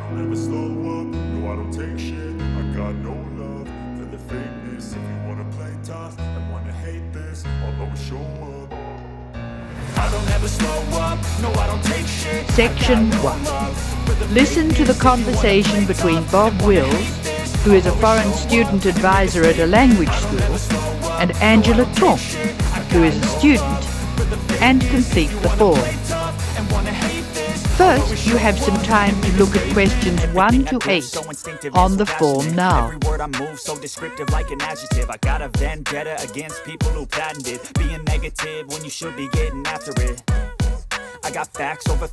don't ever slow up, no I don't take shit. I got no love for the fakeness. If you wanna play tough and wanna hate this, I'll always show up. I don't ever slow up, no I don't take shit. Section 1. Listen to the conversation between Bob Wills, who is a foreign student advisor at a language school, and Angela Tung, who is a student, and complete the form. First, you have some time to look at questions 1 to 8 on the form now. Every word I move so descriptive like an adjective. I got a vendetta against people who patented being negative when you should be getting after it. I got facts over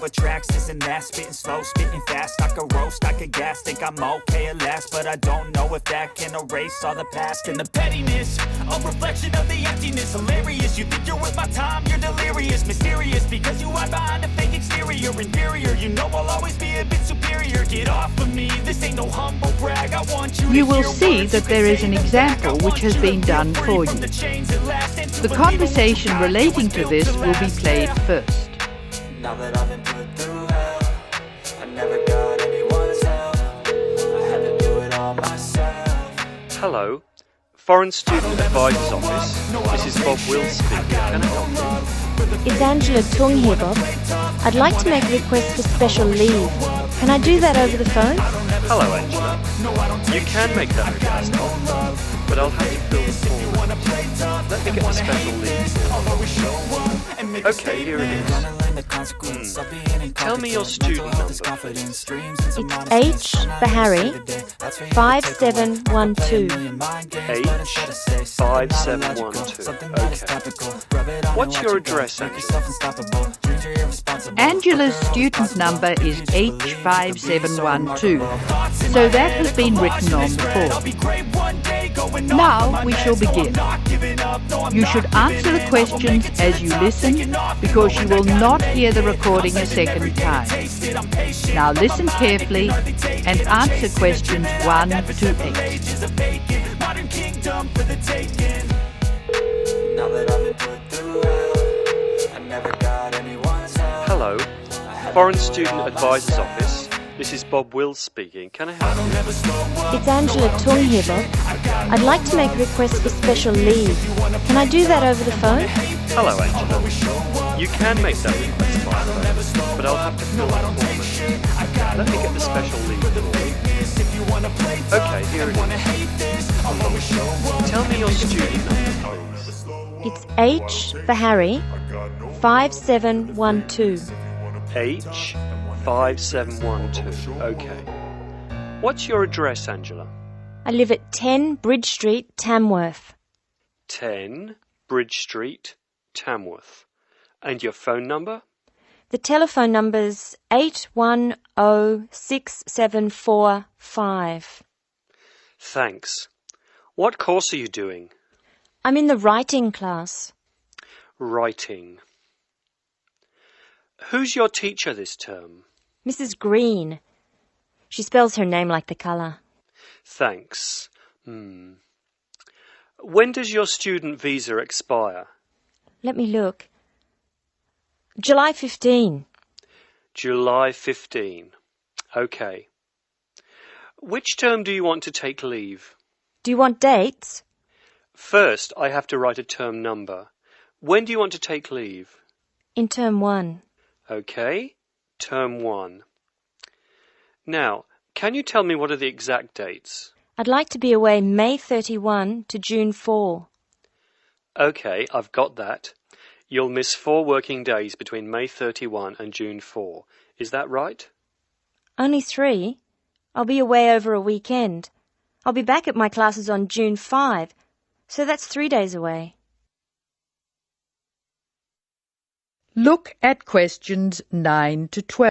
tracks, this and that, spitting slow, spitting fast. I could roast, I could gas, think I'm okay at last, but I don't know if that can erase all the past and the pettiness. A reflection of the emptiness, hilarious. You think you're worth my time, you're delirious, mysterious, because you hide behind a fake exterior, inferior. You know I'll always be a bit superior. Get off of me, this ain't no humble brag. I want you to You will see that there is an example which has been done for you. The conversation relating to this will be played first. Now that I've been put through hell, I never got anyone's help. I had to do it all myself. Hello, Foreign Student Advisor's Office. This is Bob Wills speaking. Can I help you? It's Angela Tung here, Bob. I'd like to make a request for special leave. Can I do that over the phone? Hello, Angela. You can make that request, but I'll have to fill the form. Let me get the special leave form. Okay, here it is. Tell me your student number. It's H for Harry, 5712. H 5712. Okay. What's your address, Angela? Angela's student number is H5712, so that has been written on the form. Now we shall begin. You should answer the questions as you listen, because you will not hear the recording a second time. Now listen carefully and answer questions 1 to 8. Hello, Foreign Student Advisor's Office. This is Bob Wills speaking. Can I help you? It's Angela Tung here, Bob. I'd like to make a request for special leave. Can I do that over the phone? Hello, Angela. You can make that request by phone, but I'll have to fill out the form. Let me get the special leave form. Okay, here it is. Tell me your student number, please. It's H for Harry, 5712. H 5712. Okay. What's your address, Angela? I live at 10 Bridge Street, Tamworth. 10 Bridge Street, Tamworth. And your phone number? The telephone number's 8106745. Thanks. What course are you doing? I'm in the writing class. Writing. Who's your teacher this term? Mrs. Green. She spells her name like the colour. Thanks. When does your student visa expire? Let me look. July 15. July 15. Okay. Which term do you want to take leave? Do you want dates? First, I have to write a term number. When do you want to take leave? In term 1. Okay, term 1. Now, can you tell me what are the exact dates? I'd like to be away May 31 to June 4. Okay, I've got that. You'll miss 4 working days between May 31 and June 4. Is that right? Only 3. I'll be away over a weekend. I'll be back at my classes on June 5, so that's 3 days away. Look at questions 9 to 12.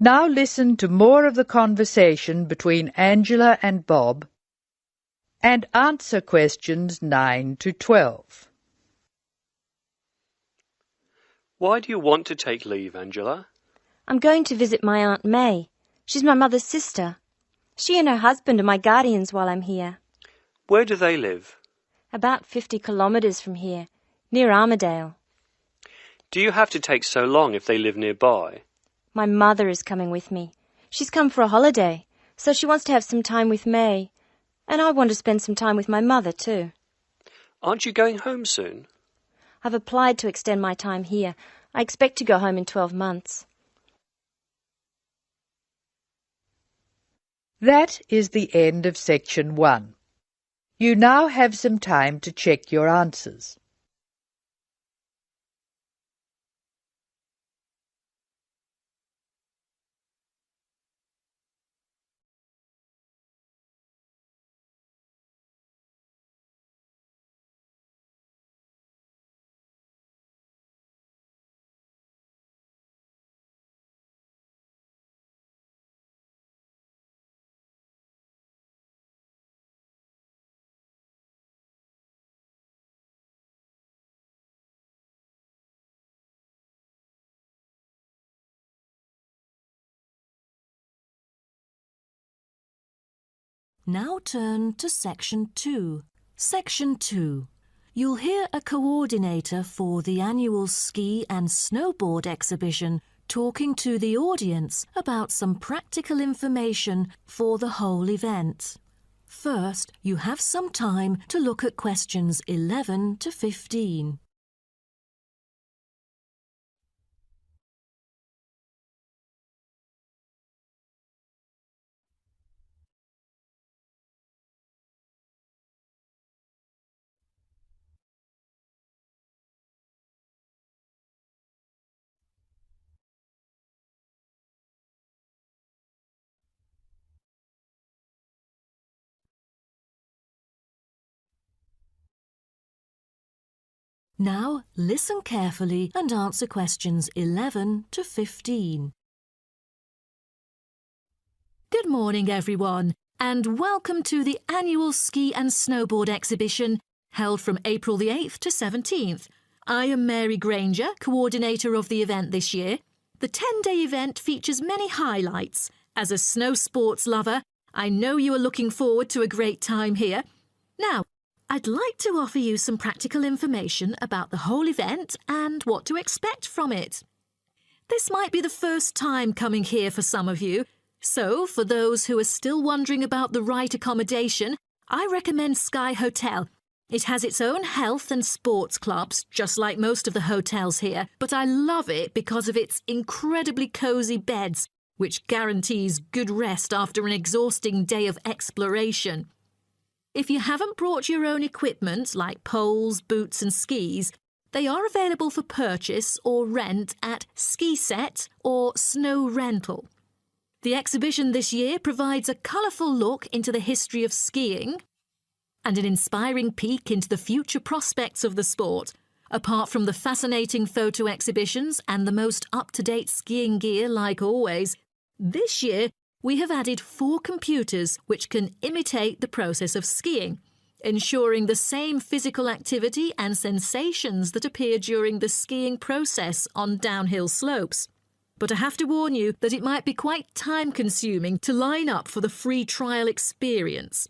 Now listen to more of the conversation between Angela and Bob and answer questions 9 to 12. Why do you want to take leave, Angela? I'm going to visit my Aunt May. She's my mother's sister. She and her husband are my guardians while I'm here. Where do they live? About 50 kilometres from here, near Armadale. Do you have to take so long if they live nearby? My mother is coming with me. She's come for a holiday, so she wants to have some time with May. And I want to spend some time with my mother too. Aren't you going home soon? I've applied to extend my time here. I expect to go home in 12 months. That is the end of section 1. You now have some time to check your answers. Now turn to Section 2. Section 2. You'll hear a coordinator for the annual ski and snowboard exhibition talking to the audience about some practical information for the whole event. First, you have some time to look at questions 11 to 15. Now, listen carefully and answer questions 11 to 15. Good morning, everyone, and welcome to the annual ski and snowboard exhibition held from April the 8th to 17th. I am Mary Granger, coordinator of the event this year. The 10-day event features many highlights. As a snow sports lover, I know you are looking forward to a great time here. Now, I'd like to offer you some practical information about the whole event and what to expect from it. This might be the first time coming here for some of you, so for those who are still wondering about the right accommodation, I recommend Sky Hotel. It has its own health and sports clubs, just like most of the hotels here, but I love it because of its incredibly cosy beds, which guarantees good rest after an exhausting day of exploration. If you haven't brought your own equipment, like poles, boots and skis, they are available for purchase or rent at Ski Set or Snow Rental. The exhibition this year provides a colourful look into the history of skiing and an inspiring peek into the future prospects of the sport. Apart from the fascinating photo exhibitions and the most up-to-date skiing gear like always, this year we have added 4 computers which can imitate the process of skiing, ensuring the same physical activity and sensations that appear during the skiing process on downhill slopes. But I have to warn you that it might be quite time-consuming to line up for the free trial experience.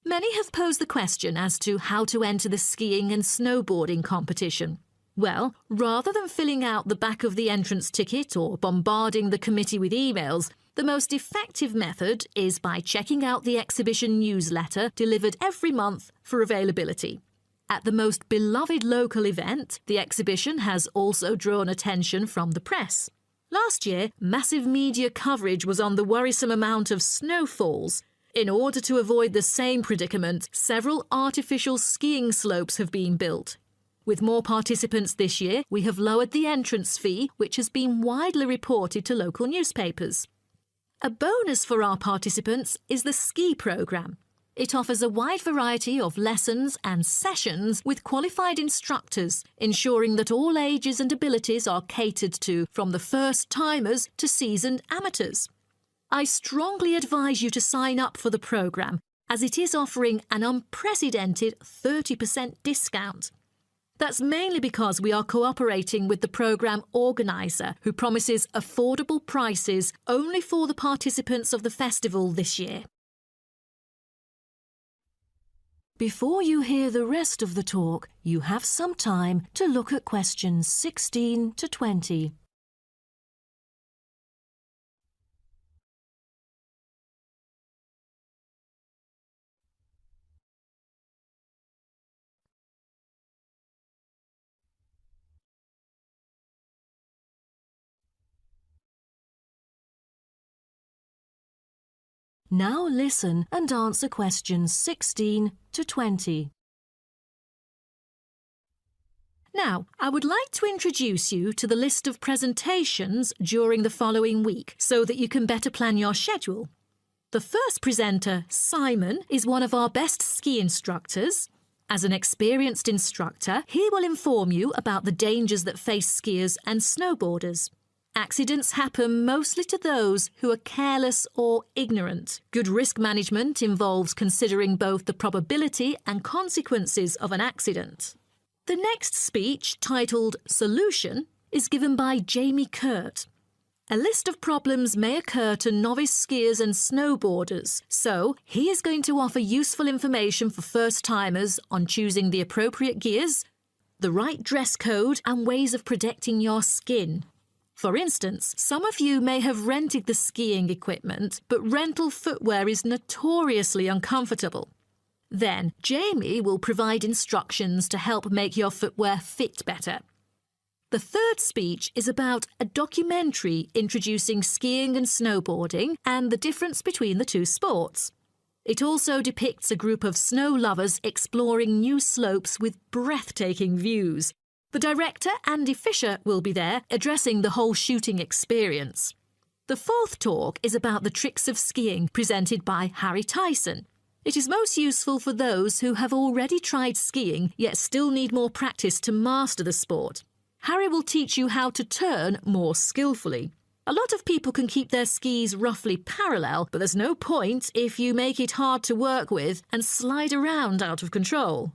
Many have posed the question as to how to enter the skiing and snowboarding competition. Well, rather than filling out the back of the entrance ticket or bombarding the committee with emails, the most effective method is by checking out the exhibition newsletter delivered every month for availability. At the most beloved local event, the exhibition has also drawn attention from the press. Last year, massive media coverage was on the worrisome amount of snowfalls. In order to avoid the same predicament, several artificial skiing slopes have been built. With more participants this year, we have lowered the entrance fee, which has been widely reported to local newspapers. A bonus for our participants is the ski programme. It offers a wide variety of lessons and sessions with qualified instructors, ensuring that all ages and abilities are catered to, from the first-timers to seasoned amateurs. I strongly advise you to sign up for the programme, as it is offering an unprecedented 30% discount. That's mainly because we are cooperating with the programme organiser, who promises affordable prices only for the participants of the festival this year. Before you hear the rest of the talk, you have some time to look at questions 16 to 20. Now listen and answer questions 16 to 20. Now, I would like to introduce you to the list of presentations during the following week so that you can better plan your schedule. The first presenter, Simon, is one of our best ski instructors. As an experienced instructor, he will inform you about the dangers that face skiers and snowboarders. Accidents happen mostly to those who are careless or ignorant. Good risk management involves considering both the probability and consequences of an accident. The next speech, titled Solution, is given by Jamie Kurt. A list of problems may occur to novice skiers and snowboarders, so he is going to offer useful information for first-timers on choosing the appropriate gears, the right dress code and ways of protecting your skin. For instance, some of you may have rented the skiing equipment, but rental footwear is notoriously uncomfortable. Then, Jamie will provide instructions to help make your footwear fit better. The third speech is about a documentary introducing skiing and snowboarding and the difference between the two sports. It also depicts a group of snow lovers exploring new slopes with breathtaking views. The director, Andy Fisher, will be there, addressing the whole shooting experience. The fourth talk is about the tricks of skiing, presented by Harry Tyson. It is most useful for those who have already tried skiing, yet still need more practice to master the sport. Harry will teach you how to turn more skillfully. A lot of people can keep their skis roughly parallel, but there's no point if you make it hard to work with and slide around out of control.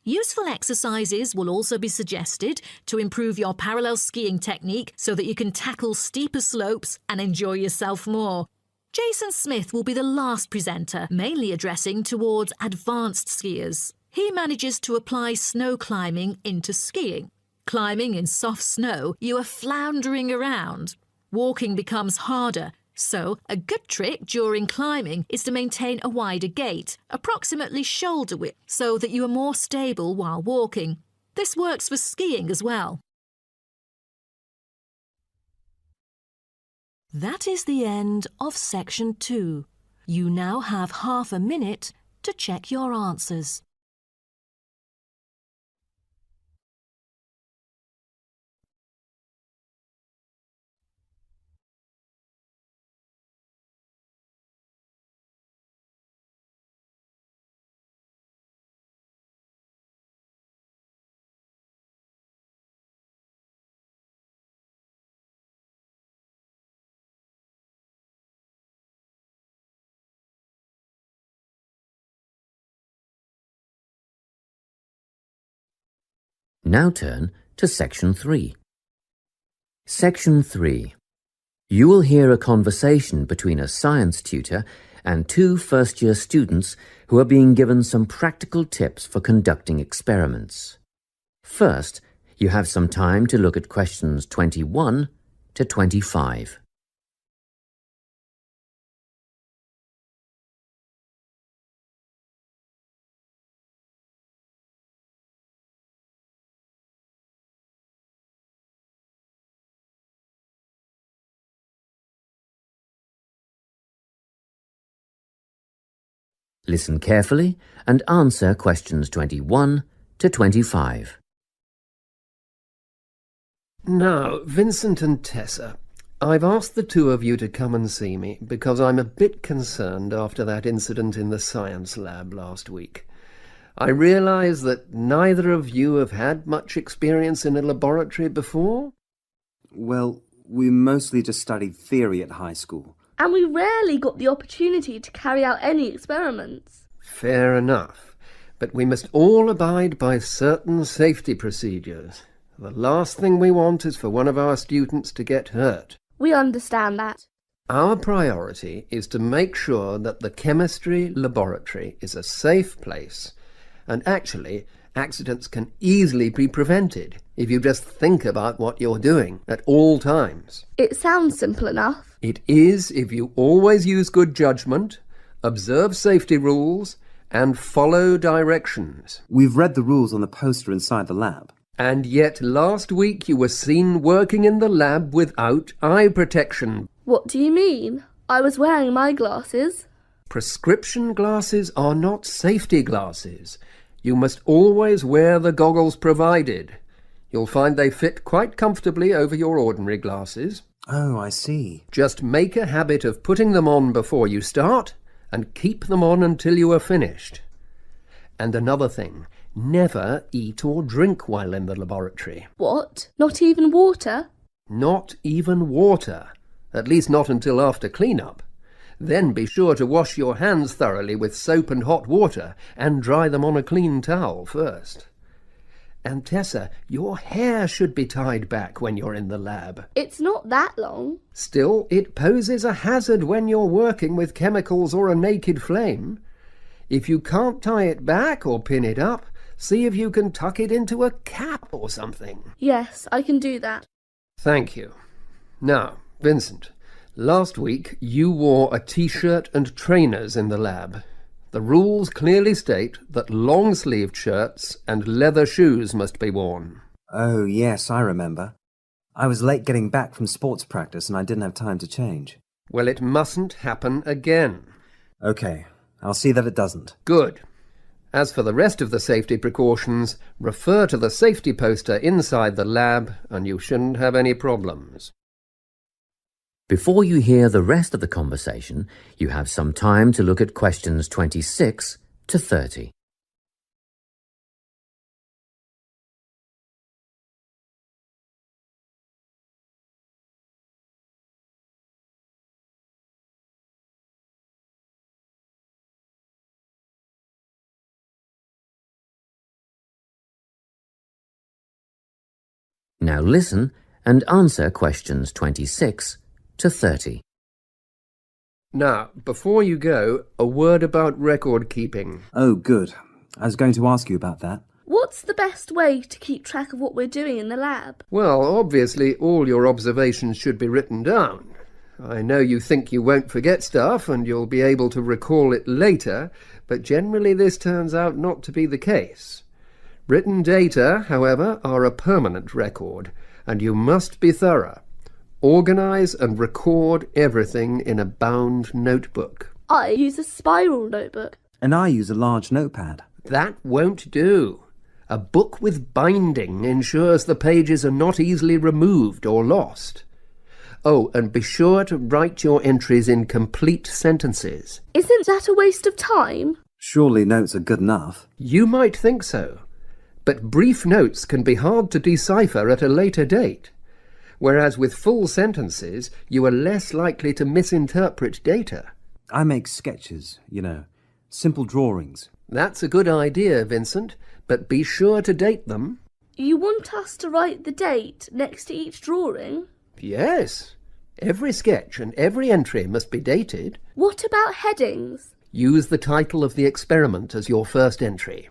Useful exercises will also be suggested to improve your parallel skiing technique so that you can tackle steeper slopes and enjoy yourself more. Jason Smith will be the last presenter, mainly addressing towards advanced skiers. He manages to apply snow climbing into skiing. Climbing in soft snow, you are floundering around. Walking becomes harder. So, a good trick during climbing is to maintain a wider gait, approximately shoulder width, so that you are more stable while walking. This works for skiing as well. That is the end of section 2. You now have half a minute to check your answers. Now turn to Section 3. Section 3. You will hear a conversation between a science tutor and two first-year students who are being given some practical tips for conducting experiments. First, you have some time to look at questions 21 to 25. Listen carefully and answer questions 21 to 25. Now, Vincent and Tessa, I've asked the two of you to come and see me because I'm a bit concerned after that incident in the science lab last week. I realise that neither of you have had much experience in a laboratory before. Well, we mostly just studied theory at high school. And we rarely got the opportunity to carry out any experiments. Fair enough. But we must all abide by certain safety procedures. The last thing we want is for one of our students to get hurt. We understand that. Our priority is to make sure that the chemistry laboratory is a safe place, and actually, accidents can easily be prevented if you just think about what you're doing at all times. It sounds simple enough. It is if you always use good judgment, observe safety rules, and follow directions. We've read the rules on the poster inside the lab. And yet last week you were seen working in the lab without eye protection. What do you mean? I was wearing my glasses. Prescription glasses are not safety glasses. You must always wear the goggles provided. You'll find they fit quite comfortably over your ordinary glasses. Oh, I see. Just make a habit of putting them on before you start and keep them on until you are finished. And another thing, never eat or drink while in the laboratory. What? Not even water? Not even water. At least not until after clean-up. Then be sure to wash your hands thoroughly with soap and hot water and dry them on a clean towel first. And Tessa, your hair should be tied back when you're in the lab. It's not that long. Still, it poses a hazard when you're working with chemicals or a naked flame. If you can't tie it back or pin it up, see if you can tuck it into a cap or something. Yes, I can do that. Thank you. Now, Vincent, last week you wore a t-shirt and trainers in the lab. The rules clearly state that long-sleeved shirts and leather shoes must be worn. Oh, yes, I remember. I was late getting back from sports practice and I didn't have time to change. Well, it mustn't happen again. Okay, I'll see that it doesn't. Good. As for the rest of the safety precautions, refer to the safety poster inside the lab and you shouldn't have any problems. Before you hear the rest of the conversation, you have some time to look at questions 26 to 30. Now listen and answer questions 26 to 30. Now, before you go, a word about record keeping. Oh, good. I was going to ask you about that. What's the best way to keep track of what we're doing in the lab? Well, obviously all your observations should be written down. I know you think you won't forget stuff and you'll be able to recall it later, but generally this turns out not to be the case. Written data, however, are a permanent record, and you must be thorough. Organise and record everything in a bound notebook. I use a spiral notebook. And I use a large notepad. That won't do. A book with binding ensures the pages are not easily removed or lost. Oh, and be sure to write your entries in complete sentences. Isn't that a waste of time? Surely notes are good enough. You might think so, but brief notes can be hard to decipher at a later date. Whereas with full sentences, you are less likely to misinterpret data. I make sketches, simple drawings. That's a good idea, Vincent, but be sure to date them. You want us to write the date next to each drawing? Yes. Every sketch and every entry must be dated. What about headings? Use the title of the experiment as your first entry.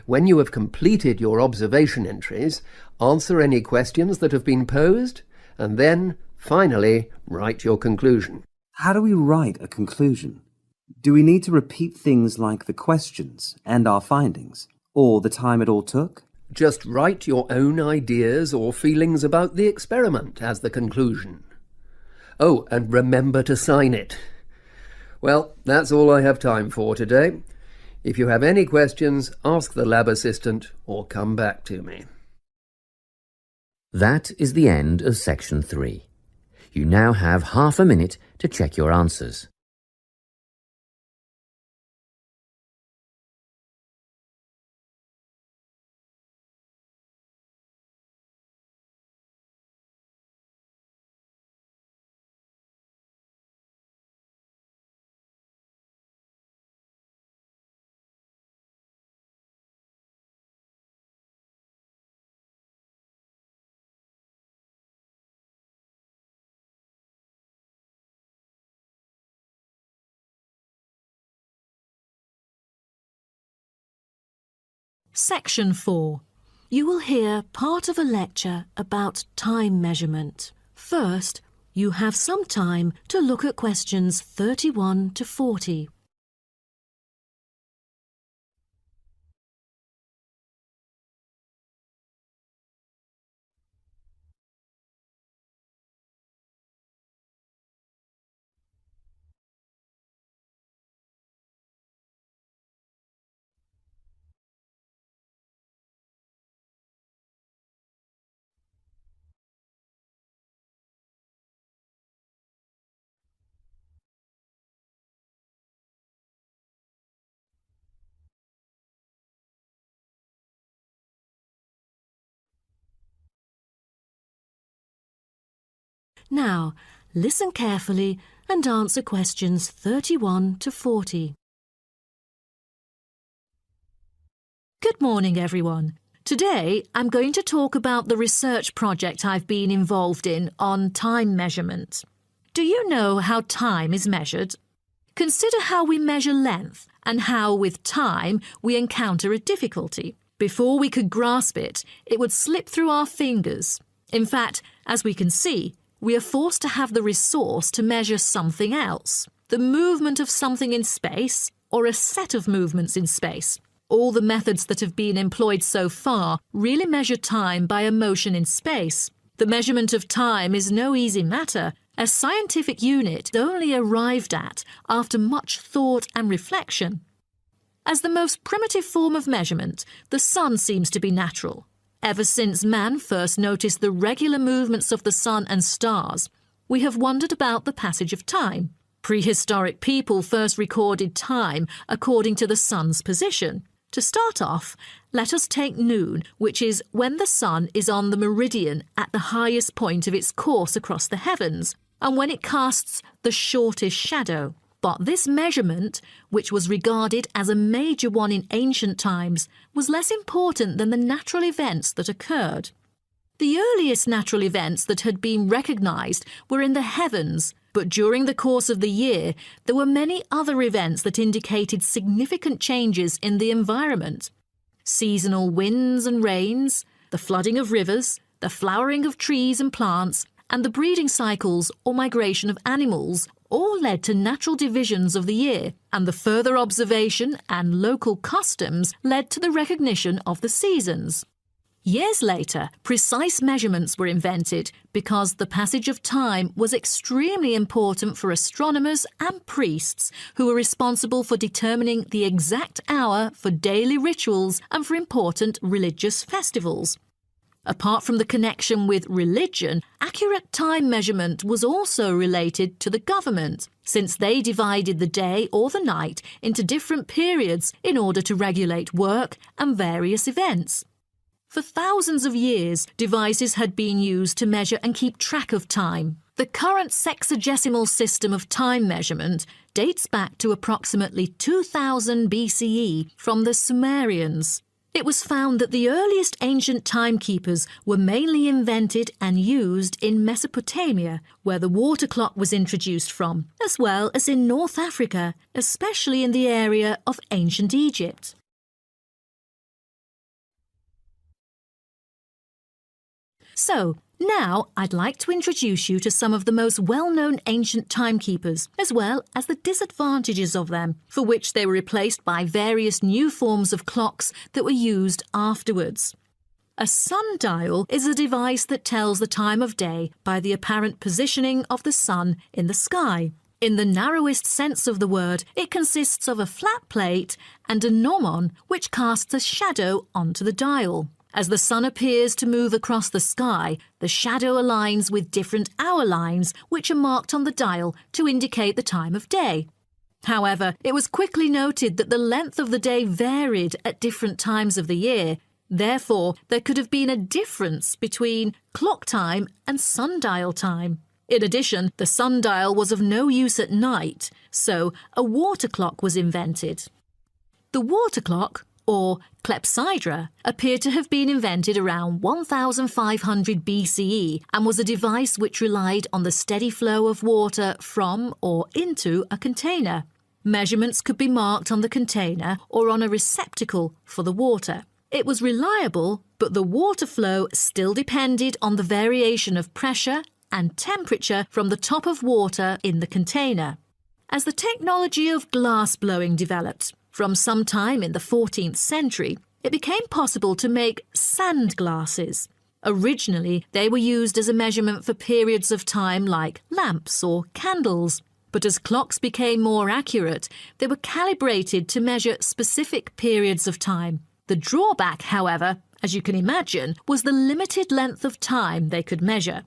When you have completed your observation entries, answer any questions that have been posed, and then, finally, write your conclusion. How do we write a conclusion? Do we need to repeat things like the questions and our findings, or the time it all took? Just write your own ideas or feelings about the experiment as the conclusion. Oh, and remember to sign it. Well, that's all I have time for today. If you have any questions, ask the lab assistant or come back to me. That is the end of section 3. You now have half a minute to check your answers. Section 4. You will hear part of a lecture about time measurement. First, you have some time to look at questions 31 to 40. Now, listen carefully and answer questions 31 to 40. Good morning, everyone. Today, I'm going to talk about the research project I've been involved in on time measurement. Do you know how time is measured? Consider how we measure length and how, with time, we encounter a difficulty. Before we could grasp it, it would slip through our fingers. In fact, as we can see, we are forced to have the resource to measure something else, the movement of something in space or a set of movements in space. All the methods that have been employed so far really measure time by a motion in space. The measurement of time is no easy matter, a scientific unit only arrived at after much thought and reflection. As the most primitive form of measurement, the sun seems to be natural. Ever since man first noticed the regular movements of the sun and stars, we have wondered about the passage of time. Prehistoric people first recorded time according to the sun's position. To start off, let us take noon, which is when the sun is on the meridian at the highest point of its course across the heavens, and when it casts the shortest shadow. But this measurement, which was regarded as a major one in ancient times, was less important than the natural events that occurred. The earliest natural events that had been recognised were in the heavens, but during the course of the year, there were many other events that indicated significant changes in the environment. Seasonal winds and rains, the flooding of rivers, the flowering of trees and plants, and the breeding cycles or migration of animals all led to natural divisions of the year, and the further observation and local customs led to the recognition of the seasons. Years later, precise measurements were invented because the passage of time was extremely important for astronomers and priests who were responsible for determining the exact hour for daily rituals and for important religious festivals. Apart from the connection with religion, accurate time measurement was also related to the government, since they divided the day or the night into different periods in order to regulate work and various events. For thousands of years, devices had been used to measure and keep track of time. The current sexagesimal system of time measurement dates back to approximately 2000 BCE from the Sumerians. It was found that the earliest ancient timekeepers were mainly invented and used in Mesopotamia, where the water clock was introduced from, as well as in North Africa, especially in the area of ancient Egypt. So, now I'd like to introduce you to some of the most well-known ancient timekeepers, as well as the disadvantages of them, for which they were replaced by various new forms of clocks that were used afterwards. A sundial is a device that tells the time of day by the apparent positioning of the sun in the sky. In the narrowest sense of the word, it consists of a flat plate and a gnomon which casts a shadow onto the dial. As the sun appears to move across the sky, the shadow aligns with different hour lines which are marked on the dial to indicate the time of day. However, it was quickly noted that the length of the day varied at different times of the year. Therefore, there could have been a difference between clock time and sundial time. In addition, the sundial was of no use at night, so a water clock was invented. The water clock, or clepsydra, appeared to have been invented around 1500 BCE and was a device which relied on the steady flow of water from or into a container. Measurements could be marked on the container or on a receptacle for the water. It was reliable, but the water flow still depended on the variation of pressure and temperature from the top of water in the container. As the technology of glass blowing developed, from some time in the 14th century, it became possible to make sand glasses. Originally, they were used as a measurement for periods of time like lamps or candles. But as clocks became more accurate, they were calibrated to measure specific periods of time. The drawback, however, as you can imagine, was the limited length of time they could measure.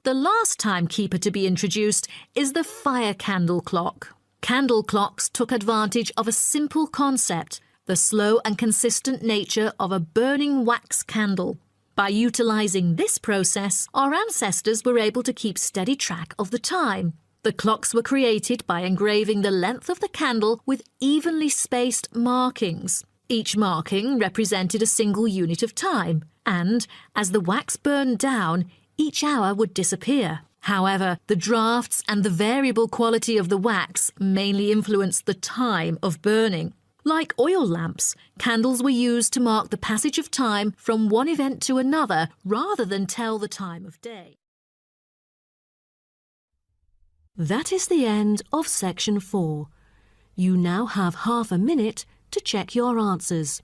The last timekeeper to be introduced is the fire candle clock. Candle clocks took advantage of a simple concept, the slow and consistent nature of a burning wax candle. By utilising this process, our ancestors were able to keep steady track of the time. The clocks were created by engraving the length of the candle with evenly spaced markings. Each marking represented a single unit of time, and as the wax burned down, each hour would disappear. However, the drafts and the variable quality of the wax mainly influenced the time of burning. Like oil lamps, candles were used to mark the passage of time from one event to another rather than tell the time of day. That is the end of section 4. You now have half a minute to check your answers.